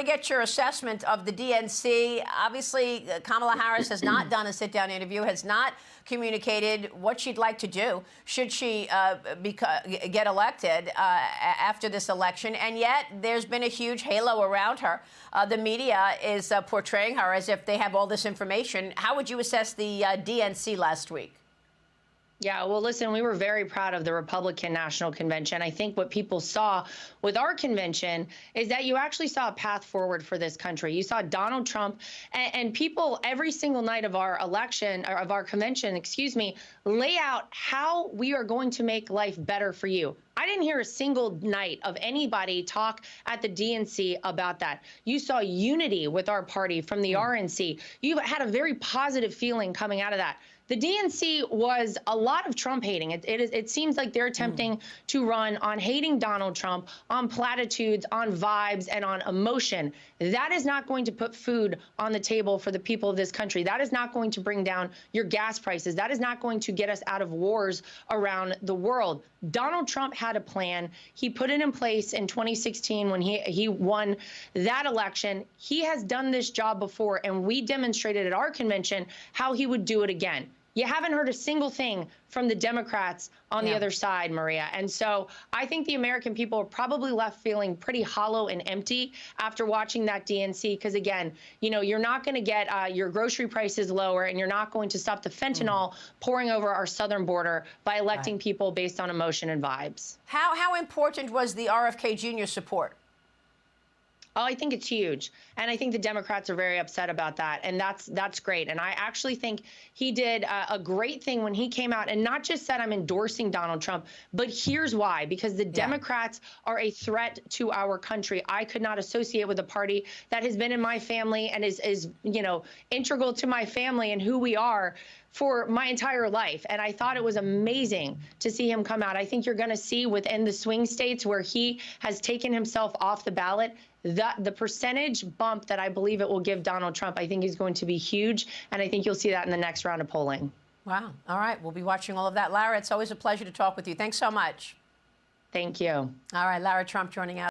want to get your assessment of the DNC. Obviously, Kamala Harris has not done a sit-down interview, has not communicated what she'd like to do should she get elected after this election. And yet there's been a huge halo around her. The media is portraying her as if they have all this information. How would you assess the DNC last week? Yeah, well, listen, we were very proud of the Republican National Convention. I think what people saw with our convention is that you actually saw a path forward for this country. You saw Donald Trump and people every single night of our election, or of our convention, excuse me, lay out how we are going to make life better for you. I didn't hear a single night of anybody talk at the DNC about that. You saw unity with our party from the RNC. You had a very positive feeling coming out of that. The DNC was a lot of Trump hating. It seems like they're attempting to run on hating Donald Trump, on platitudes, on vibes, and on emotion. That is not going to put food on the table for the people of this country. That is not going to bring down your gas prices. That is not going to get us out of wars around the world. Donald Trump had a plan. He put it in place in 2016 when he won that election. He has done this job before, and we demonstrated at our convention how he would do it again. You haven't heard a single thing from the Democrats on the other side, Maria. And so I think the American people are probably left feeling pretty hollow and empty after watching that DNC. Because, again, you know, you're not going to get your grocery prices lower, and you're not going to stop the fentanyl pouring over our southern border by electing people based on emotion and vibes. How important was the RFK Jr. support? Oh, I think it's huge. And I think the Democrats are very upset about that. And that's great. And I actually think he did a great thing when he came out and not just said, I'm endorsing Donald Trump, but here's why. Because the Democrats are a threat to our country. I could not associate with a party that has been in my family and is you know, integral to my family and who we are for my entire life. And I thought it was amazing to see him come out. I think you're going to see within the swing states where he has taken himself off the ballot, the percentage bump that I believe it will give Donald Trump, I think is going to be huge. And I think you'll see that in the next round of polling. Wow. All right. We'll be watching all of that. Lara, it's always a pleasure to talk with you. Thanks so much. Thank you. All right. Lara Trump joining us.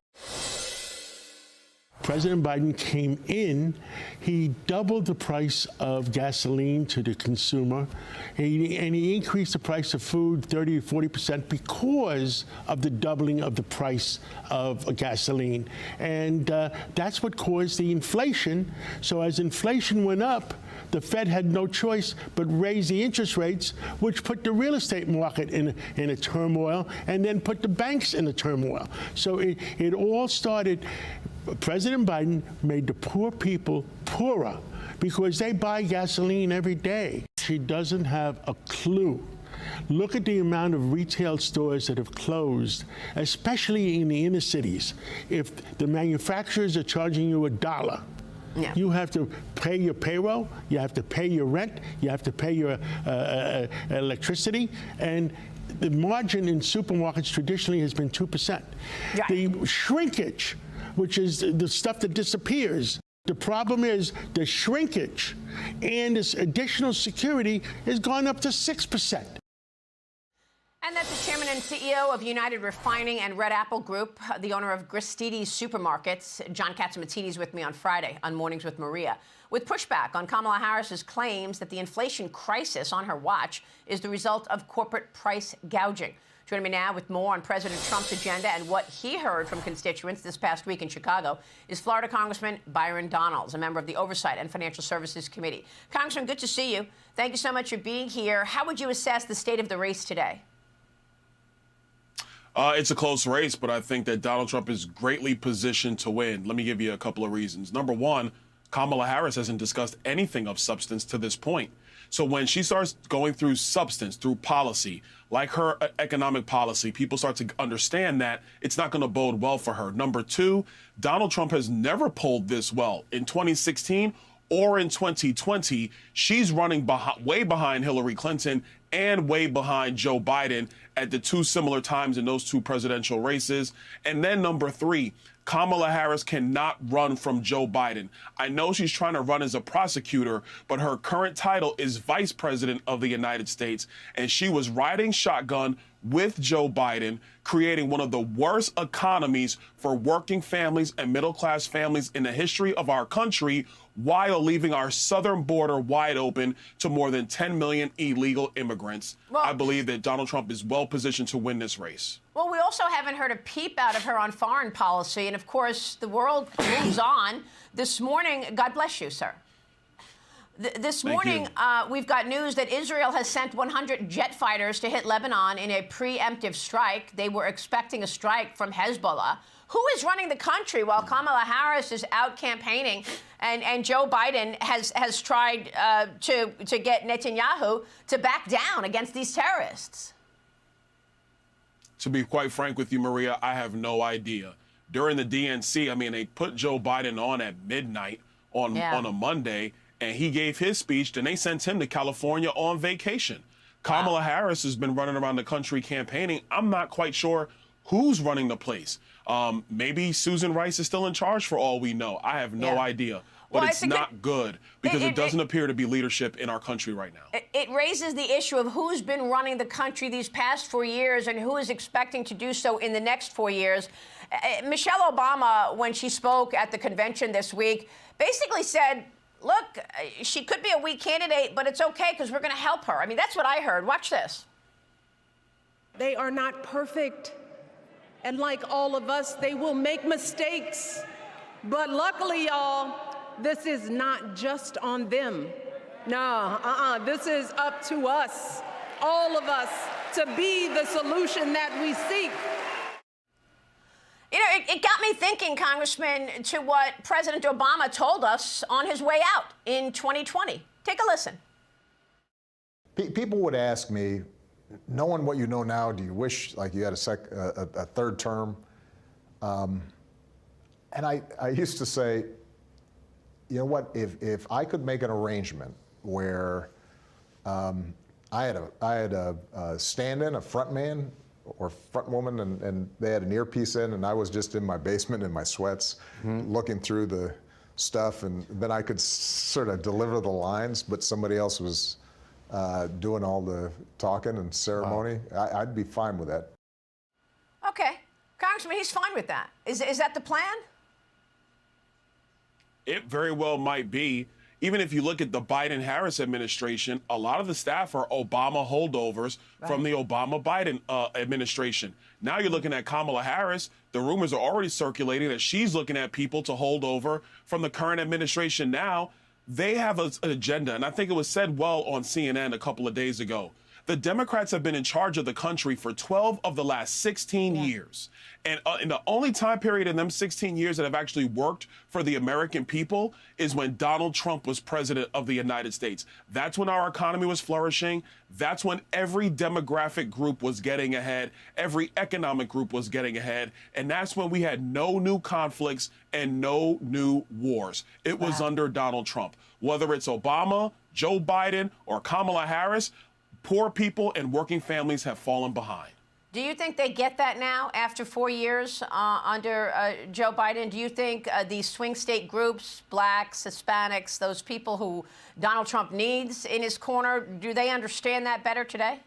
President Biden came in, he doubled the price of gasoline to the consumer, and he increased the price of food 30 to 40% because of the doubling of the price of gasoline. And that's what caused the inflation. So as inflation went up, the Fed had no choice but raise the interest rates, which put the real estate market in a turmoil, and then put the banks in a turmoil. So it all started. President Biden made the poor people poorer because they buy gasoline every day. She doesn't have a clue. Look at the amount of retail stores that have closed, especially in the inner cities. If the manufacturers are charging you $1, you have to pay your payroll, you have to pay your rent, you have to pay your electricity, and the margin in supermarkets traditionally has been 2%. The shrinkage, which is the stuff that disappears. The problem is the shrinkage and this additional security has gone up to 6%. And that's the chairman and CEO of United Refining and Red Apple Group, the owner of Gristedes Supermarkets. John Catsimatidis with me on Friday on Mornings with Maria. With pushback on Kamala Harris's claims that the inflation crisis on her watch is the result of corporate price gouging. Joining me now with more on President Trump's agenda and what he heard from constituents this past week in Chicago is Florida Congressman Byron Donalds, a member of the Oversight and Financial Services Committee. Congressman, good to see you. Thank you so much for being here. How would you assess the state of the race today? It's a close race, but I think that Donald Trump is greatly positioned to win. Let me give you a couple of reasons. Number one, Kamala Harris hasn't discussed anything of substance to this point. So when she starts going through substance, through policy, like her economic policy, people start to understand that it's not going to bode well for her. Number two, Donald Trump has never pulled this well. In 2016 or in 2020, she's running way behind Hillary Clinton and way behind Joe Biden at the two similar times in those two presidential races. And then number three, Kamala Harris cannot run from Joe Biden. I know she's trying to run as a prosecutor, but her current title is Vice President of the United States, and she was riding shotgun with Joe Biden, creating one of the worst economies for working families and middle-class families in the history of our country, while leaving our southern border wide open to more than 10 million illegal immigrants. Well, I believe that Donald Trump is well positioned to win this race. Well, we also haven't heard a peep out of her on foreign policy. And of course, the world moves on. This morning, God bless you, sir. This morning, we've got news that Israel has sent 100 jet fighters to hit Lebanon in a preemptive strike. They were expecting a strike from Hezbollah. Who is running the country while Kamala Harris is out campaigning and Joe Biden has tried to get Netanyahu to back down against these terrorists? To be quite frank with you, Maria, I have no idea. During the DNC, I mean, they put Joe Biden on at midnight on a Monday, and he gave his speech, then they sent him to California on vacation. Kamala Harris has been running around the country campaigning. I'm not quite sure who's running the place. Maybe Susan Rice is still in charge for all we know. I have no idea. But it's not good because it doesn't appear to be leadership in our country right now. It raises the issue of who's been running the country these past 4 years and who is expecting to do so in the next 4 years. Michelle Obama, when she spoke at the convention this week, basically said, look, she could be a weak candidate, but it's okay because we're going to help her. I mean, that's what I heard. Watch this. They are not perfect. And like all of us, they will make mistakes. But luckily, y'all, this is not just on them. No, this is up to us, all of us, to be the solution that we seek. You know, it got me thinking, Congressman, to what President Obama told us on his way out in 2020. Take a listen. People would ask me, knowing what you know now, do you wish like you had a third term? And I used to say, you know what, if I could make an arrangement where I had a stand-in, a front man or front woman, and they had an earpiece in, and I was just in my basement in my sweats looking through the stuff, and then I could sort of deliver the lines, but somebody else was doing all the talking and ceremony. I'd be fine with that. Okay. Congressman, he's fine with that. Is that the plan? It very well might be. Even if you look at the Biden-Harris administration, a lot of the staff are Obama holdovers from the Obama-Biden administration. Now you're looking at Kamala Harris. The rumors are already circulating that she's looking at people to hold over from the current administration now. They have an agenda, and I think it was said well on CNN a couple of days ago. The Democrats have been in charge of the country for 12 of the last 16 years. And in the only time period in them 16 years that have actually worked for the American people is when Donald Trump was president of the United States. That's when our economy was flourishing. That's when every demographic group was getting ahead. Every economic group was getting ahead. And that's when we had no new conflicts and no new wars. It was under Donald Trump. Whether it's Obama, Joe Biden, or Kamala Harris, poor people and working families have fallen behind. Do you think they get that now after 4 years under Joe Biden? Do you think these swing state groups, blacks, Hispanics, those people who Donald Trump needs in his corner, do they understand that better today?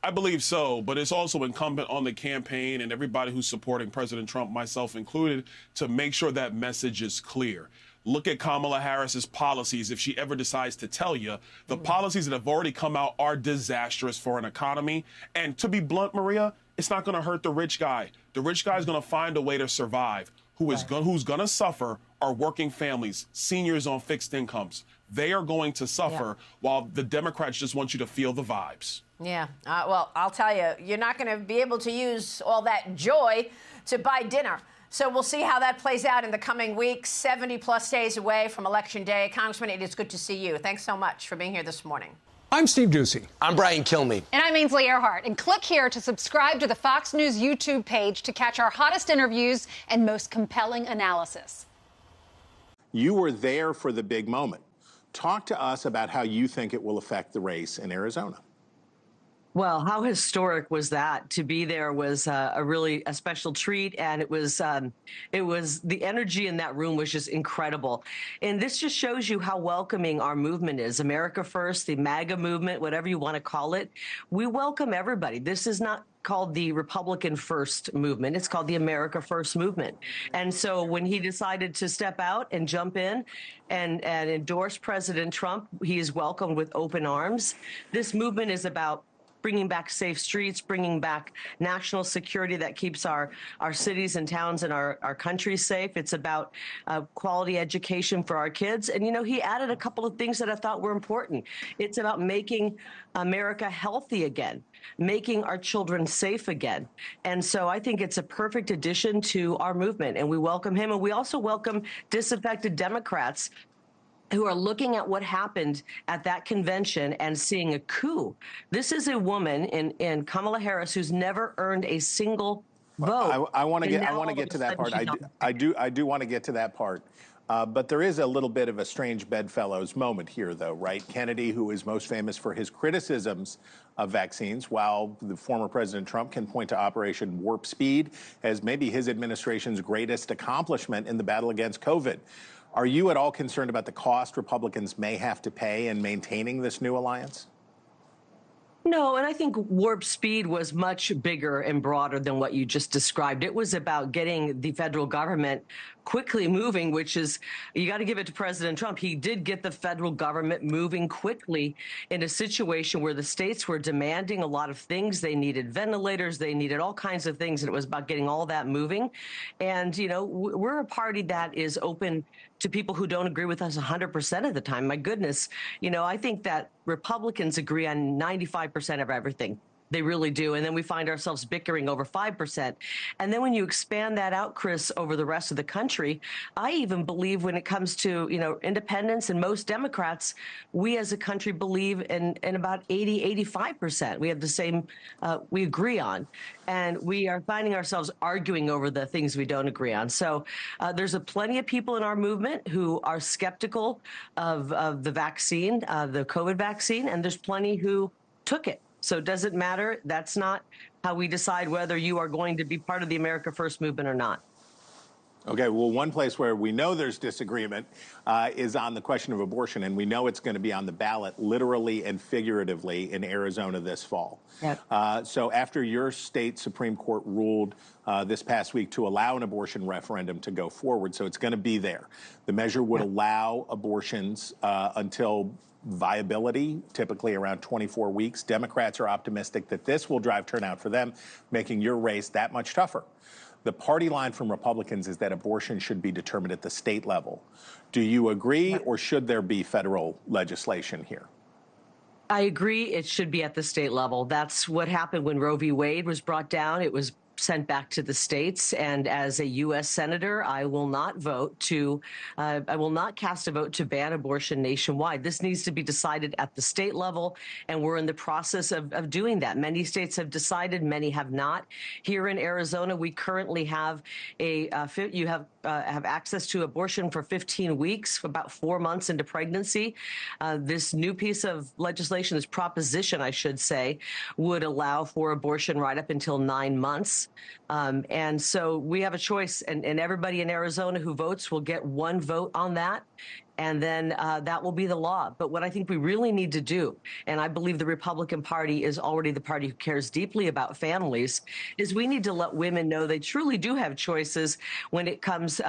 I believe so, but it's also incumbent on the campaign and everybody who's supporting President Trump, myself included, to make sure that message is clear. Look at Kamala Harris's policies. If she ever decides to tell you, the policies that have already come out are disastrous for an economy. And to be blunt, Maria, it's not going to hurt the rich guy. The rich guy is going to find a way to survive. Who's going to suffer are working families, seniors on fixed incomes. They are going to suffer while the Democrats just want you to feel the vibes. Yeah. Well, I'll tell you, you're not going to be able to use all that joy to buy dinner. So we'll see how that plays out in the coming weeks, 70-plus days away from Election Day. Congressman, it is good to see you. Thanks so much for being here this morning. I'm Steve Doocy. I'm Brian Kilmeade. And I'm Ainsley Earhart. And click here to subscribe to the Fox News YouTube page to catch our hottest interviews and most compelling analysis. You were there for the big moment. Talk to us about how you think it will affect the race in Arizona. Well, how historic was that? To be there was a special treat, and it was the energy in that room was just incredible. And this just shows you how welcoming our movement is. America First, the MAGA movement, whatever you want to call it, we welcome everybody. This is not called the Republican First movement. It's called the America First movement. And so when he decided to step out and jump in and endorse President Trump, he is welcomed with open arms. This movement is about bringing back safe streets, bringing back national security that keeps our cities and towns and our country safe. It's about quality education for our kids. And, you know, he added a couple of things that I thought were important. It's about making America healthy again, making our children safe again. And so I think it's a perfect addition to our movement, and we welcome him. And we also welcome disaffected Democrats who are looking at what happened at that convention and seeing a coup. This is a woman in Kamala Harris who's never earned a single vote. I want to get to that part. I do want to get to that part. But there is a little bit of a strange bedfellows moment here, though, right? Kennedy, who is most famous for his criticisms of vaccines, while the former President Trump can point to Operation Warp Speed as maybe his administration's greatest accomplishment in the battle against COVID. Are you at all concerned about the cost Republicans may have to pay in maintaining this new alliance? No, and I think Warp Speed was much bigger and broader than what you just described. It was about getting the federal government quickly moving, which is, you got to give it to President Trump. He did get the federal government moving quickly in a situation where the states were demanding a lot of things. They needed ventilators, they needed all kinds of things, and it was about getting all that moving. And, you know, we're a party that is open to people who don't agree with us 100% of the time. My goodness, you know, I think that Republicans agree on 95% of everything. They really do. And then we find ourselves bickering over 5%. And then when you expand that out, Chris, over the rest of the country, I even believe when it comes to, you know, independents and most Democrats, we as a country believe in about 85%. We have the same, we agree on. And we are finding ourselves arguing over the things we don't agree on. So there's plenty of people in our movement who are skeptical of the vaccine, the COVID vaccine, and there's plenty who took it. So does it matter? That's not how we decide whether you are going to be part of the America First movement or not. Okay, well, one place where we know there's disagreement is on the question of abortion, and we know it's going to be on the ballot literally and figuratively in Arizona this fall. Yep. So after your state Supreme Court ruled this past week to allow an abortion referendum to go forward, so it's going to be there. The measure would allow abortions until viability, typically around 24 weeks. Democrats are optimistic that this will drive turnout for them, making your race that much tougher. The party line from Republicans is that abortion should be determined at the state level. Do you agree, or should there be federal legislation here? I agree. It should be at the state level. That's what happened when Roe v. Wade was brought down. It was sent back to the states. And as a U.S. Senator, I will not vote to, I will not cast a vote to ban abortion nationwide. This needs to be decided at the state level, and we're in the process of doing that. Many states have decided, many have not. Here in Arizona, we currently have you have access to abortion for 15 weeks, about 4 months into pregnancy. This new piece of legislation, this proposition, I should say, would allow for abortion right up until 9 months. And so we have a choice, and everybody in Arizona who votes will get one vote on that. And then that will be the law. But what I think we really need to do, and I believe the Republican Party is already the party who cares deeply about families, is we need to let women know they truly do have choices when it comes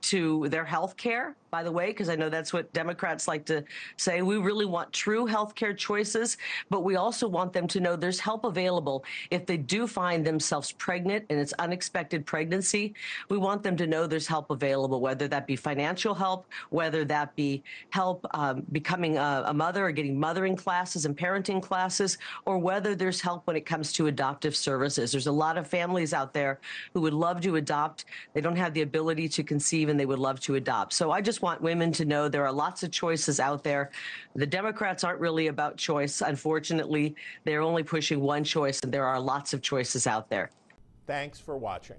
to their health care, by the way, because I know that's what Democrats like to say. We really want true health care choices, but we also want them to know there's help available if they do find themselves pregnant and it's unexpected pregnancy. We want them to know there's help available, whether that be financial help, whether that be help becoming a mother or getting mothering classes and parenting classes, or whether there's help when it comes to adoptive services. There's a lot of families out there who would love to adopt. They don't have the ability to conceive, and they would love to adopt. So I just want women to know there are lots of choices out there. The Democrats aren't really about choice. Unfortunately, they're only pushing one choice, and there are lots of choices out there. Thanks for watching.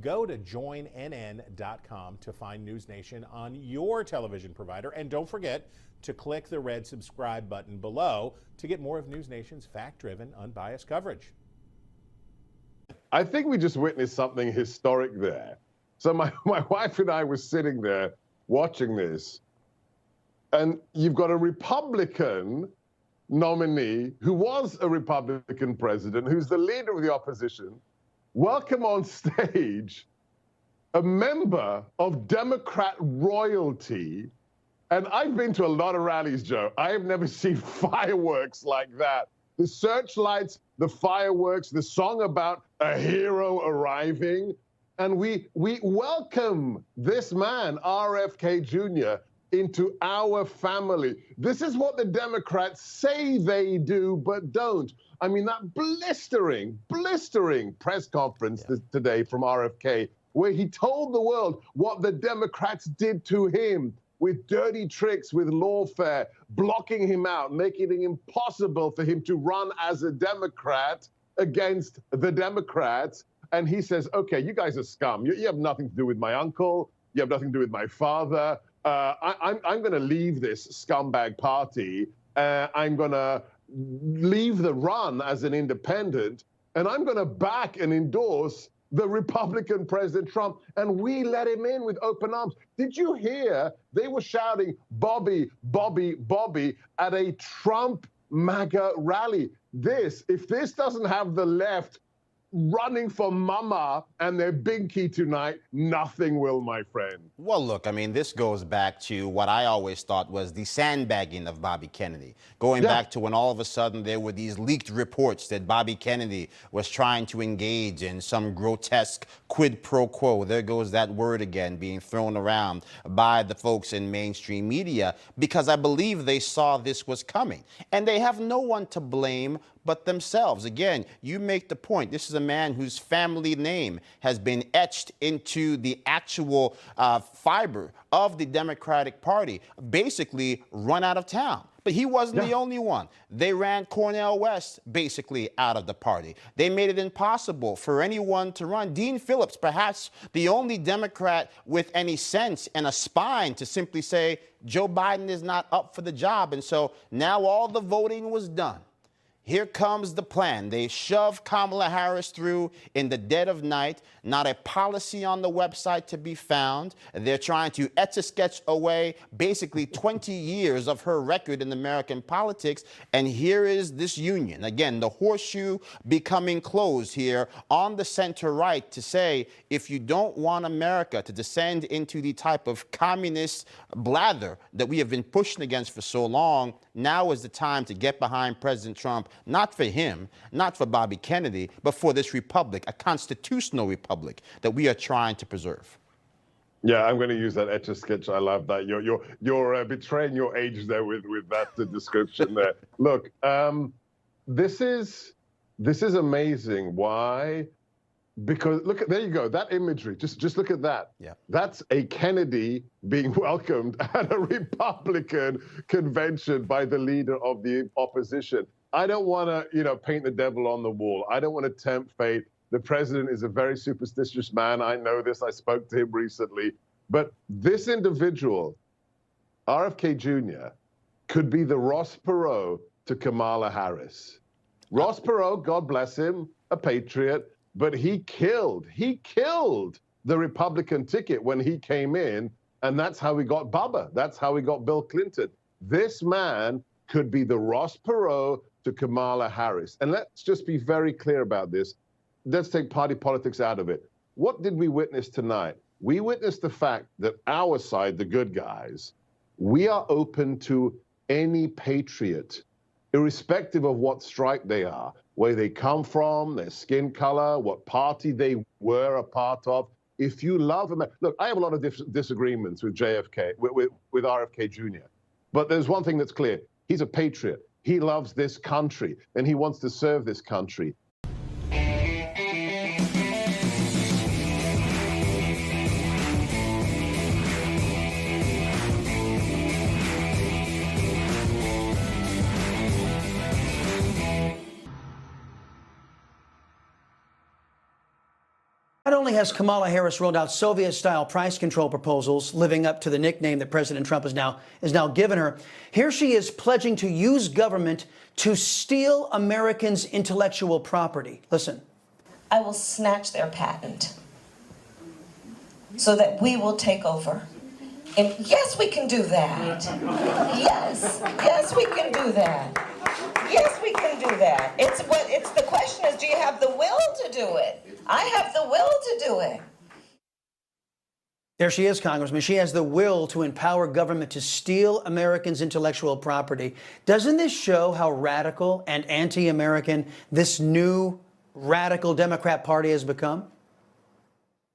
Go to joinnn.com to find News Nation on your television provider. And don't forget to click the red subscribe button below to get more of News Nation's fact-driven, unbiased coverage. I think we just witnessed something historic there. So my wife and I were sitting there watching this, and you've got a Republican nominee who was a Republican president, who's the leader of the opposition, welcome on stage a member of Democrat royalty. And I've been to a lot of rallies, Joe. I have never seen fireworks like that. The searchlights, the fireworks, the song about a hero arriving. And we welcome this man, RFK Jr., into our family. This is what the Democrats say they do, but don't. I mean, that blistering press conference today from RFK, where he told the world what the Democrats did to him with dirty tricks, with lawfare, blocking him out, making it impossible for him to run as a Democrat against the Democrats. And he says, okay, you guys are scum. You have nothing to do with my uncle. You have nothing to do with my father. I'm going to leave this scumbag party. I'm going to leave the run as an independent, and I'm going to back and endorse the Republican President Trump. And we let him in with open arms. Did you hear they were shouting, Bobby, Bobby, Bobby at a Trump MAGA rally? If this doesn't have the left running for mama and their binky tonight, nothing will, my friend. Well, look, I mean, this goes back to what I always thought was the sandbagging of Bobby Kennedy. Going back to when all of a sudden there were these leaked reports that Bobby Kennedy was trying to engage in some grotesque quid pro quo. There goes that word again being thrown around by the folks in mainstream media, because I believe they saw this was coming. And they have no one to blame but themselves. Again, you make the point. This is a man whose family name has been etched into the actual fiber of the Democratic Party, basically run out of town. But he wasn't the only one. They ran Cornel West basically out of the party. They made it impossible for anyone to run. Dean Phillips, perhaps the only Democrat with any sense and a spine to simply say Joe Biden is not up for the job. And so now all the voting was done. Here comes the plan. They shove Kamala Harris through in the dead of night, not a policy on the website to be found. They're trying to etch-a-sketch away basically 20 years of her record in American politics. And here is this union. Again, the horseshoe becoming closed here on the center right to say, if you don't want America to descend into the type of communist blather that we have been pushing against for so long, now is the time to get behind President Trump. Not for him, not for Bobby Kennedy, but for this republic, a constitutional republic that we are trying to preserve. Yeah, I'm going to use that etch-a-sketch. I love that. You're betraying your age there with that description there. Look, this is amazing. Why? Because look, there you go. That imagery. Just look at that. Yeah. That's a Kennedy being welcomed at a Republican convention by the leader of the opposition. I don't want to, paint the devil on the wall. I don't want to tempt fate. The president is a very superstitious man. I know this. I spoke to him recently. But this individual, RFK Jr., could be the Ross Perot to Kamala Harris. Ross Perot, God bless him, a patriot, but he killed the Republican ticket when he came in, and that's how we got Bubba. That's how we got Bill Clinton. This man could be the Ross Perot to Kamala Harris. And let's just be very clear about this. Let's take party politics out of it. What did we witness tonight? We witnessed the fact that our side, the good guys, we are open to any patriot, irrespective of what stripe they are, where they come from, their skin color, what party they were a part of. If you love America, look, I have a lot of disagreements with JFK, with RFK Jr. But there's one thing that's clear. He's a patriot. He loves this country, and he wants to serve this country. I don't only has Kamala Harris rolled out Soviet-style price control proposals, living up to the nickname that President Trump has now given her, here she is pledging to use government to steal Americans' intellectual property. Listen. I will snatch their patent so that we will take over. And yes, we can do that. Yes, we can do that. Yes, we can do that. It's the question is, do you have the will to do it? I have the will to do it. There she is, Congressman. She has the will to empower government to steal Americans' intellectual property. Doesn't this show how radical and anti-American this new radical Democrat Party has become?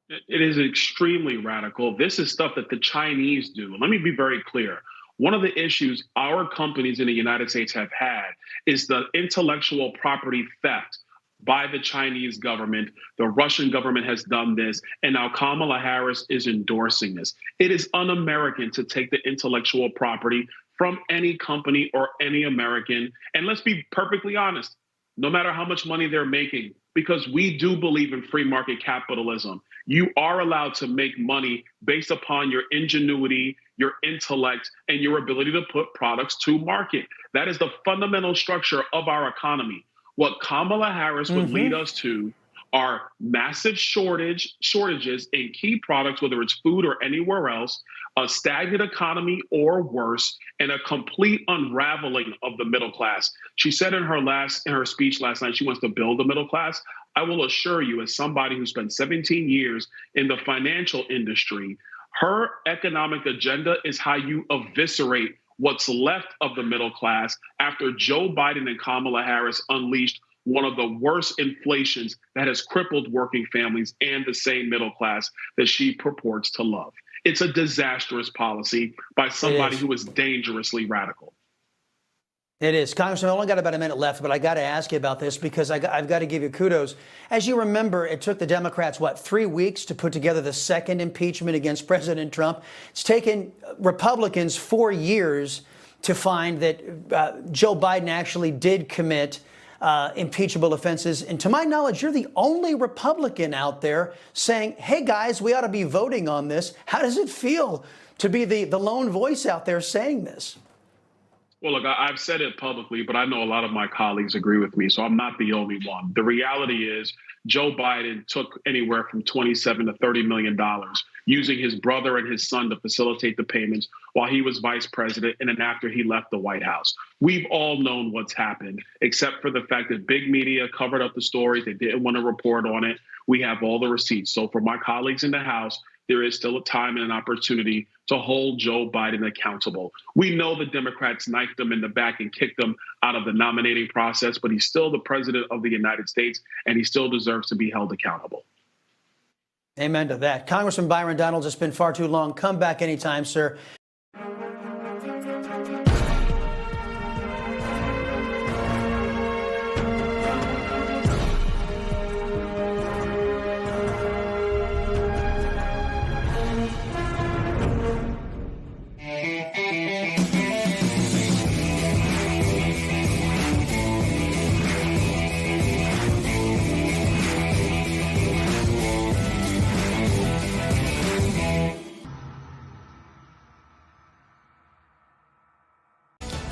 It is extremely radical. This is stuff that the Chinese do. Let me be very clear. One of the issues our companies in the United States have had is the intellectual property theft by the Chinese government. The Russian government has done this, and now Kamala Harris is endorsing this. It is un-American to take the intellectual property from any company or any American. And let's be perfectly honest, no matter how much money they're making, because we do believe in free market capitalism. You are allowed to make money based upon your ingenuity, your intellect, and your ability to put products to market. That is the fundamental structure of our economy. What Kamala Harris would lead us to are massive shortages in key products, whether it's food or anywhere else, a stagnant economy or worse, and a complete unraveling of the middle class. She said in her speech last night, she wants to build the middle class. I will assure you, as somebody who spent 17 years in the financial industry, her economic agenda is how you eviscerate what's left of the middle class after Joe Biden and Kamala Harris unleashed one of the worst inflations that has crippled working families and the same middle class that she purports to love. It's a disastrous policy by somebody who is dangerously radical. It is. Congressman, I only got about a minute left, but I got to ask you about this because I've got to give you kudos. As you remember, it took the Democrats, 3 weeks to put together the second impeachment against President Trump. It's taken Republicans 4 years to find that Joe Biden actually did commit impeachable offenses. And to my knowledge, you're the only Republican out there saying, hey, guys, we ought to be voting on this. How does it feel to be the lone voice out there saying this? Well, look, I've said it publicly, but I know a lot of my colleagues agree with me, so I'm not the only one. The reality is Joe Biden took anywhere from $27 to $30 million using his brother and his son to facilitate the payments while he was vice president and then after he left the White House. We've all known what's happened, except for the fact that big media covered up the stories. They didn't want to report on it. We have all the receipts. So for my colleagues in the House, there is still a time and an opportunity to hold Joe Biden accountable. We know the Democrats knifed him in the back and kicked him out of the nominating process, but he's still the president of the United States, and he still deserves to be held accountable. Amen to that. Congressman Byron Donalds, it's been far too long. Come back anytime, sir.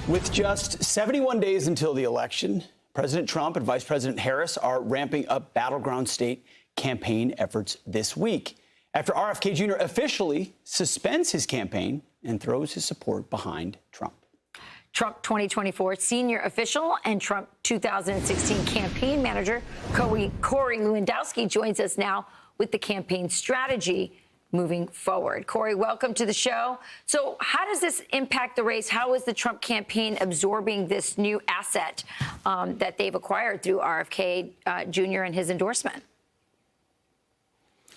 With just 71 days until the election, President Trump and Vice President Harris are ramping up battleground state campaign efforts this week after RFK Jr. officially suspends his campaign and throws his support behind Trump. Trump 2024 senior official and Trump 2016 campaign manager Corey Lewandowski joins us now with the campaign strategy moving forward. Corey, welcome to the show. So how does this impact the race? How is the Trump campaign absorbing this new asset that they've acquired through RFK Jr. and his endorsement?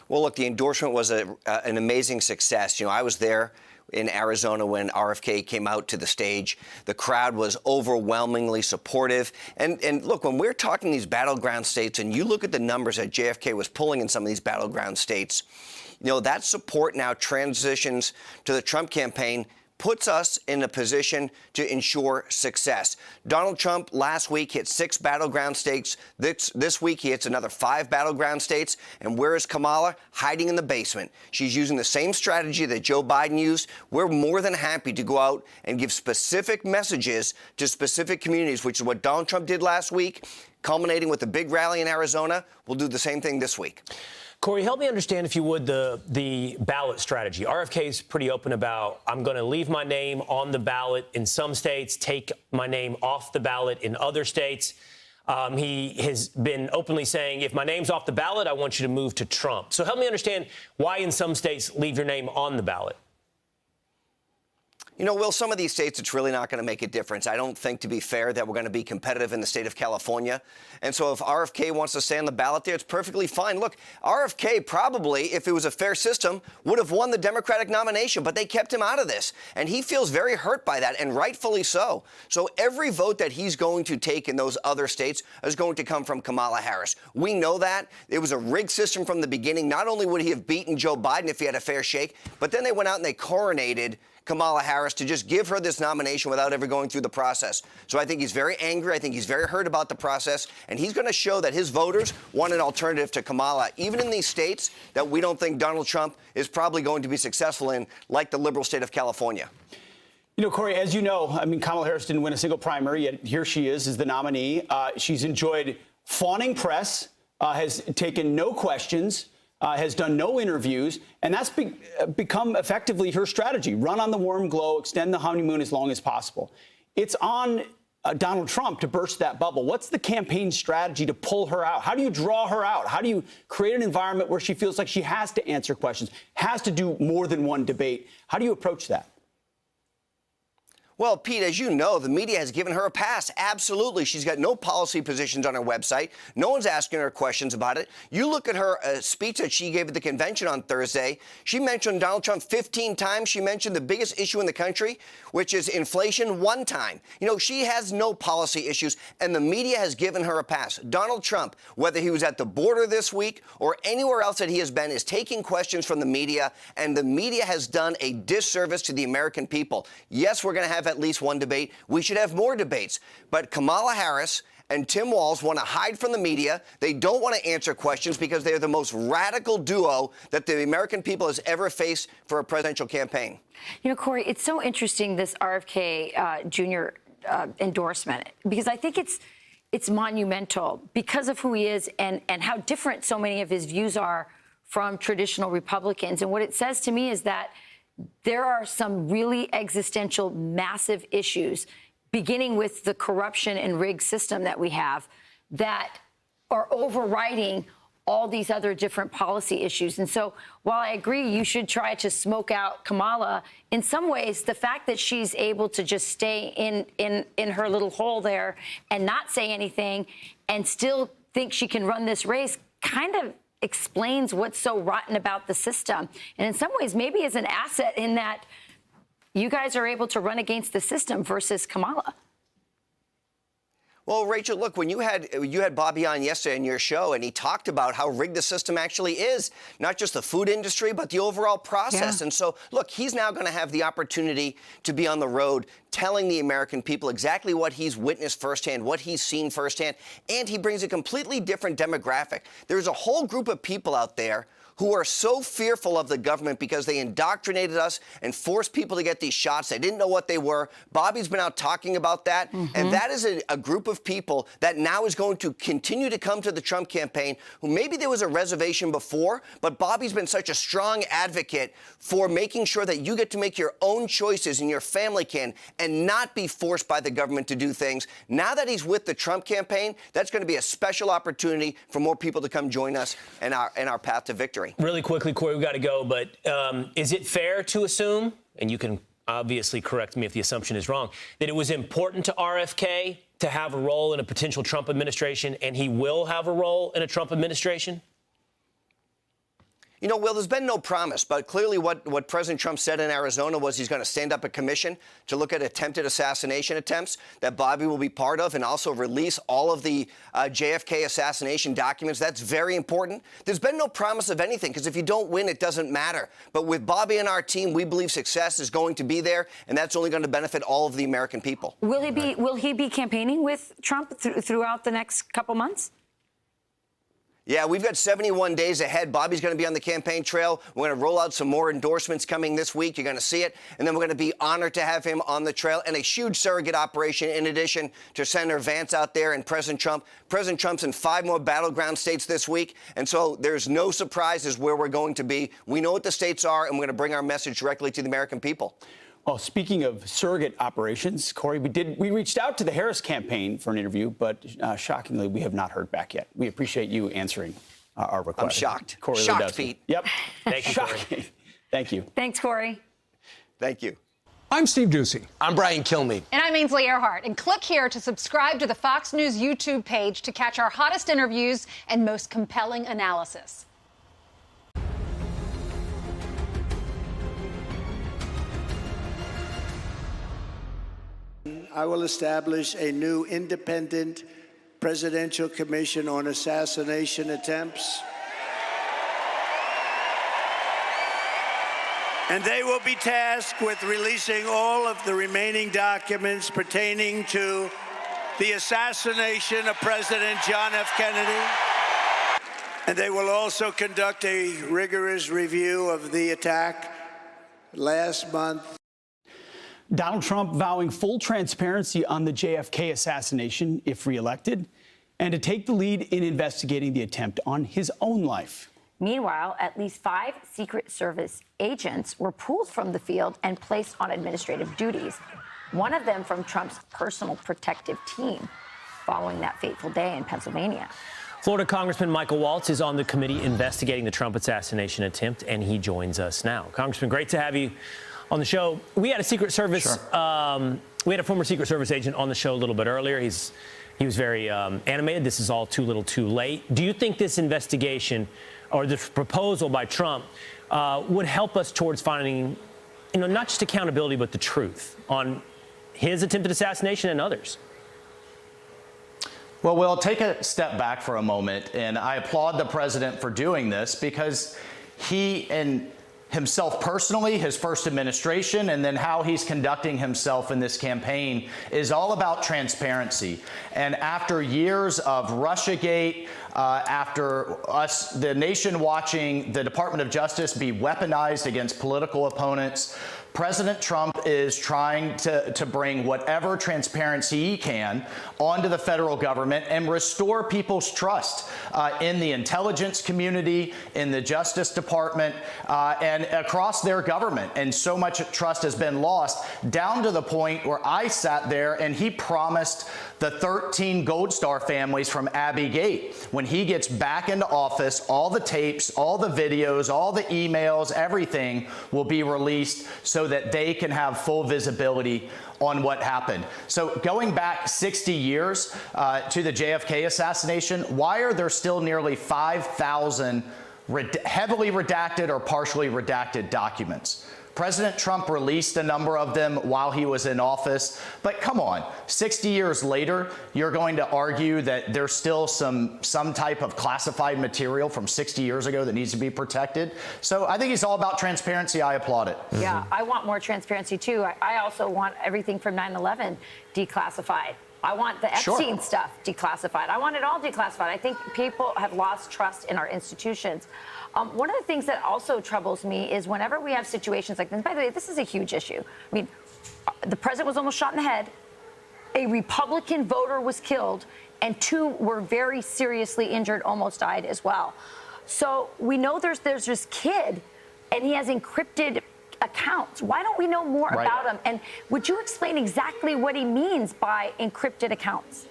Well, look, the endorsement was an amazing success. You know, I was there in Arizona when RFK came out to the stage. The crowd was overwhelmingly supportive. And look, when we're talking these battleground states and you look at the numbers that JFK was pulling in some of these battleground states, you know, that support now transitions to the Trump campaign puts us in a position to ensure success. Donald Trump last week hit 6 battleground states. This week he hits another 5 battleground states. And where is Kamala? Hiding in the basement. She's using the same strategy that Joe Biden used. We're more than happy to go out and give specific messages to specific communities, which is what Donald Trump did last week, culminating with a big rally in Arizona. We'll do the same thing this week. Corey, help me understand, if you would, the ballot strategy. RFK is pretty open about, I'm going to leave my name on the ballot in some states, take my name off the ballot in other states. He has been openly saying, if my name's off the ballot, I want you to move to Trump. So help me understand why in some states leave your name on the ballot. You know, Will, some of these states, it's really not going to make a difference. I don't think, to be fair, that we're going to be competitive in the state of California. And so if RFK wants to stay on the ballot there, it's perfectly fine. Look, RFK probably, if it was a fair system, would have won the Democratic nomination, but they kept him out of this. And he feels very hurt by that, and rightfully so. So every vote that he's going to take in those other states is going to come from Kamala Harris. We know that. It was a rigged system from the beginning. Not only would he have beaten Joe Biden if he had a fair shake, but then they went out and they coronated Kamala Harris to just give her this nomination without ever going through the process. So I think he's very angry. I think he's very hurt about the process. And he's going to show that his voters want an alternative to Kamala, even in these states that we don't think Donald Trump is probably going to be successful in, like the liberal state of California. You know, Corey, as you know, I mean, Kamala Harris didn't win a single primary, yet here she is the nominee. She's enjoyed fawning press, has taken no questions, has done no interviews, and that's become effectively her strategy. Run on the warm glow, extend the honeymoon as long as possible. It's on Donald Trump to burst that bubble. What's the campaign strategy to pull her out? How do you draw her out? How do you create an environment where she feels like she has to answer questions, has to do more than one debate? How do you approach that? Well, Pete, as you know, the media has given her a pass. Absolutely. She's got no policy positions on her website. No one's asking her questions about it. You look at her speech that she gave at the convention on Thursday. She mentioned Donald Trump 15 times. She mentioned the biggest issue in the country, which is inflation, 1 time. You know, she has no policy issues, and the media has given her a pass. Donald Trump, whether he was at the border this week or anywhere else that he has been, is taking questions from the media, and the media has done a disservice to the American people. Yes, we're going to have at least one debate. We should have more debates. But Kamala Harris and Tim Walz want to hide from the media. They don't want to answer questions because they're the most radical duo that the American people has ever faced for a presidential campaign. You know, Corey, it's so interesting, this RFK Jr. Endorsement, because I think it's monumental because of who he is and how different so many of his views are from traditional Republicans. And what it says to me is that there are some really existential, massive issues, beginning with the corruption and rigged system that we have, that are overriding all these other different policy issues. And so while I agree you should try to smoke out Kamala, in some ways, the fact that she's able to just stay in her little hole there and not say anything and still think she can run this race kind of explains what's so rotten about the system. And in some ways, maybe is an asset in that you guys are able to run against the system versus Kamala. Well, Rachel, look, when you had Bobby on yesterday on your show, and he talked about how rigged the system actually is, not just the food industry, but the overall process. Yeah. And so, look, he's now going to have the opportunity to be on the road telling the American people exactly what he's witnessed firsthand, what he's seen firsthand, and he brings a completely different demographic. There's a whole group of people out there who are so fearful of the government because they indoctrinated us and forced people to get these shots. They didn't know what they were. Bobby's been out talking about that. Mm-hmm. And that is a group of people that now is going to continue to come to the Trump campaign, who maybe there was a reservation before, but Bobby's been such a strong advocate for making sure that you get to make your own choices and your family can, and not be forced by the government to do things. Now that he's with the Trump campaign, that's going to be a special opportunity for more people to come join us in our path to victory. Really quickly, Corey, we've got to go, but is it fair to assume, and you can obviously correct me if the assumption is wrong, that it was important to RFK to have a role in a potential Trump administration, and he will have a role in a Trump administration? You know, Will, there's been no promise, but clearly what President Trump said in Arizona was he's going to stand up a commission to look at attempted assassination attempts that Bobby will be part of and also release all of the JFK assassination documents. That's very important. There's been no promise of anything because if you don't win, it doesn't matter. But with Bobby and our team, we believe success is going to be there, and that's only going to benefit all of the American people. Will he be campaigning with Trump throughout the next couple months? Yeah, we've got 71 days ahead. Bobby's going to be on the campaign trail. We're going to roll out some more endorsements coming this week. You're going to see it. And then we're going to be honored to have him on the trail and a huge surrogate operation in addition to Senator Vance out there and President Trump. President Trump's in 5 more battleground states this week. And so there's no surprises where we're going to be. We know what the states are, and we're going to bring our message directly to the American people. Well, speaking of surrogate operations, Corey, we reached out to the Harris campaign for an interview, but shockingly, we have not heard back yet. We appreciate you answering our request. I'm shocked. Corey Shocked, Lewandowski. Pete. Yep. Thank you, Shocking. Thank you. Thanks, Corey. Thank you. I'm Steve Doocy. I'm Brian Kilmeade. And I'm Ainsley Earhart. And click here to subscribe to the Fox News YouTube page to catch our hottest interviews and most compelling analysis. I will establish a new independent presidential commission on assassination attempts. And they will be tasked with releasing all of the remaining documents pertaining to the assassination of President John F. Kennedy. And they will also conduct a rigorous review of the attack last month. Donald Trump vowing full transparency on the JFK assassination if reelected, and to take the lead in investigating the attempt on his own life. Meanwhile, at least 5 Secret Service agents were pulled from the field and placed on administrative duties, one of them from Trump's personal protective team, following that fateful day in Pennsylvania. Florida Congressman Michael Waltz is on the committee investigating the Trump assassination attempt, and he joins us now. Congressman, great to have you on the show. We had a Secret Service, we had a former Secret Service agent on the show a little bit earlier. He was very animated. This is all too little too late. Do you think this investigation or this proposal by Trump would help us towards finding, not just accountability, but the truth on his attempted assassination and others? Well, we'll take a step back for a moment, and I applaud the president for doing this because he and himself personally, his first administration, and then how he's conducting himself in this campaign is all about transparency. And after years of Russiagate, after the nation watching the Department of Justice be weaponized against political opponents, President Trump is trying to bring whatever transparency he can onto the federal government and restore people's trust in the intelligence community, in the Justice Department, and across their government. And so much trust has been lost, down to the point where I sat there and he promised the 13 Gold Star families from Abbey Gate, when he gets back into office, all the tapes, all the videos, all the emails, everything will be released so that they can have full visibility on what happened. So going back 60 years to the JFK assassination, why are there still nearly 5,000 heavily redacted or partially redacted documents? President Trump released a number of them while he was in office, but come on, 60 years later, you're going to argue that there's still some type of classified material from 60 years ago that needs to be protected. So I think it's all about transparency. I applaud it. Yeah, I want more transparency too. I also want everything from 9/11 declassified. I want the Epstein stuff declassified. I want it all declassified. I think people have lost trust in our institutions. One of the things that also troubles me is whenever we have situations like this, by the way, this is a huge issue. I mean, the president was almost shot in the head. A Republican voter was killed, and 2 were very seriously injured, almost died as well. So we know there's this kid, and he has encrypted accounts. Why don't we know more about him? And would you explain exactly what he means by encrypted accounts?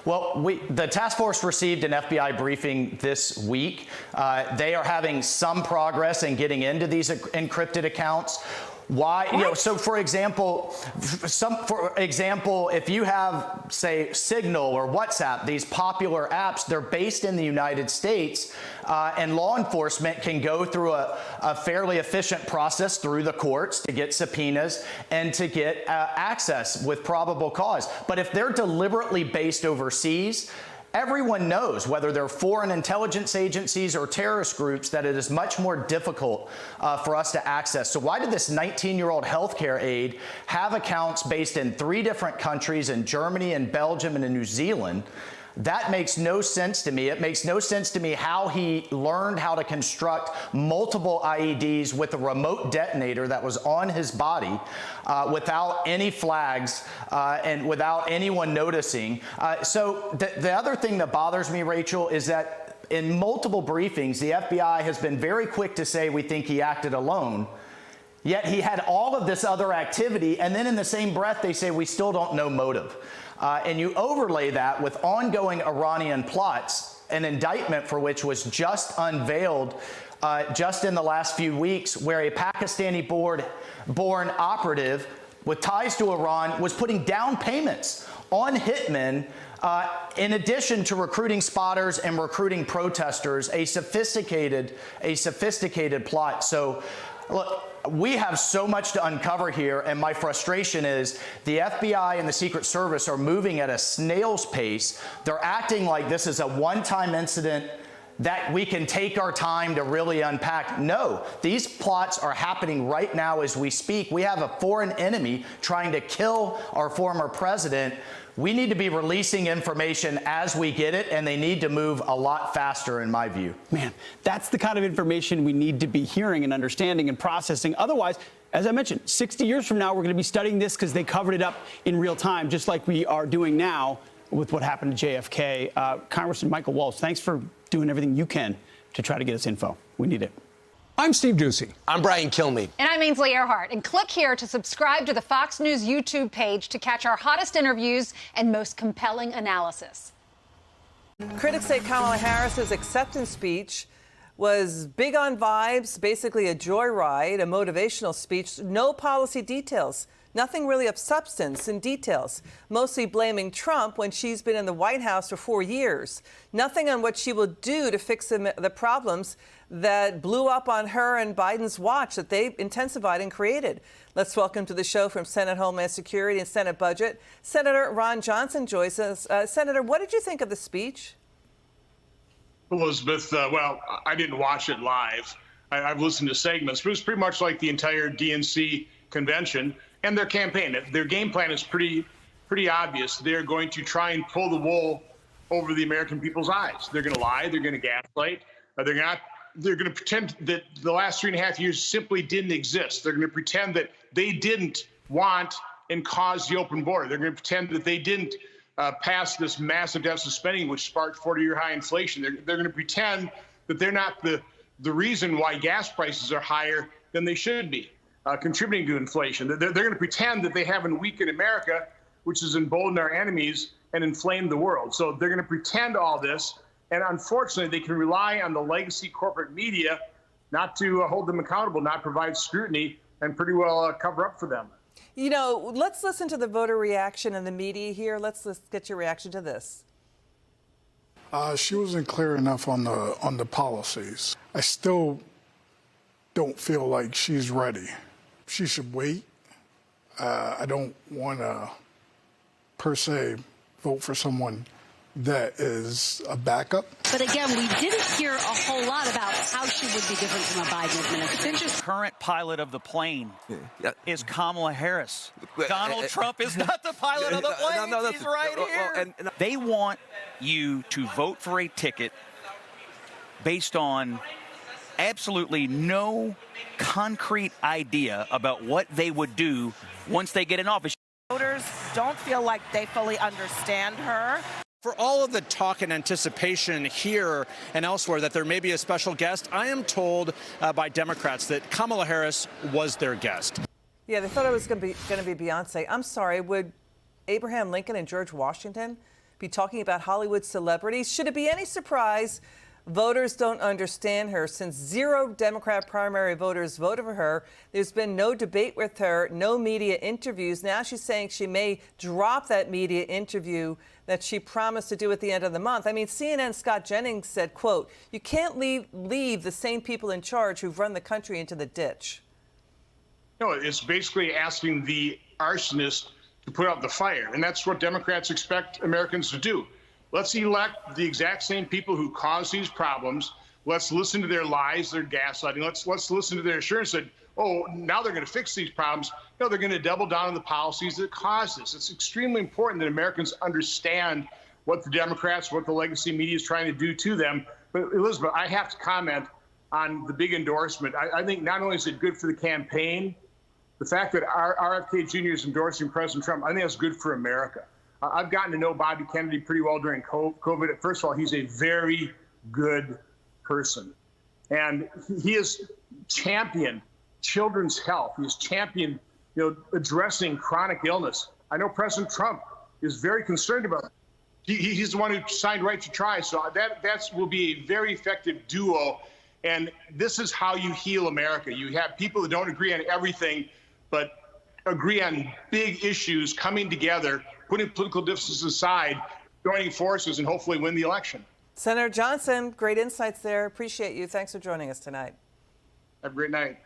Well, the task force received an FBI briefing this week. They are having some progress in getting into these encrypted accounts. Why? You know, so for example, if you have, say, Signal or WhatsApp, these popular apps, they're based in the United States, and law enforcement can go through a fairly efficient process through the courts to get subpoenas and to get access with probable cause. But if they're deliberately based overseas, everyone knows, whether they're foreign intelligence agencies or terrorist groups, that it is much more difficult for us to access. So why did this 19-year-old healthcare aide have accounts based in 3 different countries, in Germany and Belgium and in New Zealand? That makes no sense to me. It makes no sense to me how he learned how to construct multiple IEDs with a remote detonator that was on his body without any flags and without anyone noticing. So the other thing that bothers me, Rachel, is that in multiple briefings, the FBI has been very quick to say we think he acted alone. Yet he had all of this other activity, and then in the same breath, they say we still don't know motive. And you overlay that with ongoing Iranian plots, an indictment for which was just unveiled just in the last few weeks, where a Pakistani-born operative with ties to Iran was putting down payments on hitmen in addition to recruiting spotters and recruiting protesters, a sophisticated plot. So, look, we have so much to uncover here, and my frustration is the FBI and the Secret Service are moving at a snail's pace. They're acting like this is a one-time incident that we can take our time to really unpack. No, these plots are happening right now as we speak. We have a foreign enemy trying to kill our former president. We need to be releasing information as we get it, and they need to move a lot faster, in my view. Man, that's the kind of information we need to be hearing and understanding and processing. Otherwise, as I mentioned, 60 years from now, we're going to be studying this because they covered it up in real time, just like we are doing now with what happened to JFK. Congressman Michael Waltz, thanks for doing everything you can to try to get us info. We need it. I'm Steve Doocy. I'm Brian Kilmeade. And I'm Ainsley Earhart. And click here to subscribe to the Fox News YouTube page to catch our hottest interviews and most compelling analysis. Critics say Kamala Harris's acceptance speech was big on vibes, basically a joyride, a motivational speech, no policy details. Nothing really of substance and details, mostly blaming Trump when she's been in the White House for 4 years. Nothing on what she will do to fix the problems that blew up on her and Biden's watch that they intensified and created. Let's welcome to the show from Senate Homeland Security and Senate Budget, Senator Ron Johnson joins us. Senator, what did you think of the speech? Elizabeth, well, I didn't watch it live. I've listened to segments, but it was pretty much like the entire DNC convention and their campaign. Their game plan is pretty obvious. They're going to try and pull the wool over the American people's eyes. They're going to lie. They're going to gaslight. They're going to pretend that the last 3.5 years simply didn't exist. They're going to pretend that they didn't want and cause the open border. They're going to pretend that they didn't pass this massive deficit spending, which sparked 40-year high inflation. They're going to pretend that they're not the reason why gas prices are higher than they should be, contributing to inflation. They're going to pretend that they haven't weakened America, which has emboldened our enemies and inflamed the world. So they're going to pretend all this. And unfortunately, they can rely on the legacy corporate media not to hold them accountable, not provide scrutiny, and pretty well cover up for them. You know, let's listen to the voter reaction in the media here. Let's get your reaction to this. She wasn't clear enough on the policies. I still don't feel like she's ready. She should wait. I don't want to, per se, vote for someone that is a backup. But again, we didn't hear a whole lot about how she would be different from a Biden administration. The current pilot of the plane is Kamala Harris. Donald Trump is not the pilot of the plane. He's right here. They want you to vote for a ticket based on absolutely no concrete idea about what they would do once they get in office. Voters don't feel like they fully understand her. For all of the talk and anticipation here and elsewhere that there may be a special guest, I am told by Democrats that Kamala Harris was their guest. Yeah, they thought it was going to be Beyonce. I'm sorry, would Abraham Lincoln and George Washington be talking about Hollywood celebrities? Should it be any surprise Voters don't understand her. Since 0 Democrat primary voters voted for her, there's been no debate with her, no media interviews. Now she's saying she may drop that media interview that she promised to do at the end of the month. I mean, CNN's Scott Jennings said, quote, "You can't leave the same people in charge who've run the country into the ditch." No, it's basically asking the arsonist to put out the fire. And that's what Democrats expect Americans to do. Let's elect the exact same people who caused these problems. Let's listen to their lies, their gaslighting. Let's listen to their assurance that, oh, now they're going to fix these problems. No, they're going to double down on the policies that caused this. It's extremely important that Americans understand what the Democrats, what the legacy media is trying to do to them. But Elizabeth, I have to comment on the big endorsement. I think not only is it good for the campaign, the fact that our RFK Jr. is endorsing President Trump, I think that's good for America. I've gotten to know Bobby Kennedy pretty well during COVID. First of all, he's a very good person. And he has championed children's health. He's championed, addressing chronic illness. I know President Trump is very concerned about it. He's the one who signed Right to Try. So that will be a very effective duo. And this is how you heal America. You have people that don't agree on everything, but agree on big issues, coming together, putting political differences aside, joining forces, and hopefully win the election. Senator Johnson, great insights there. Appreciate you. Thanks for joining us tonight. Have a great night.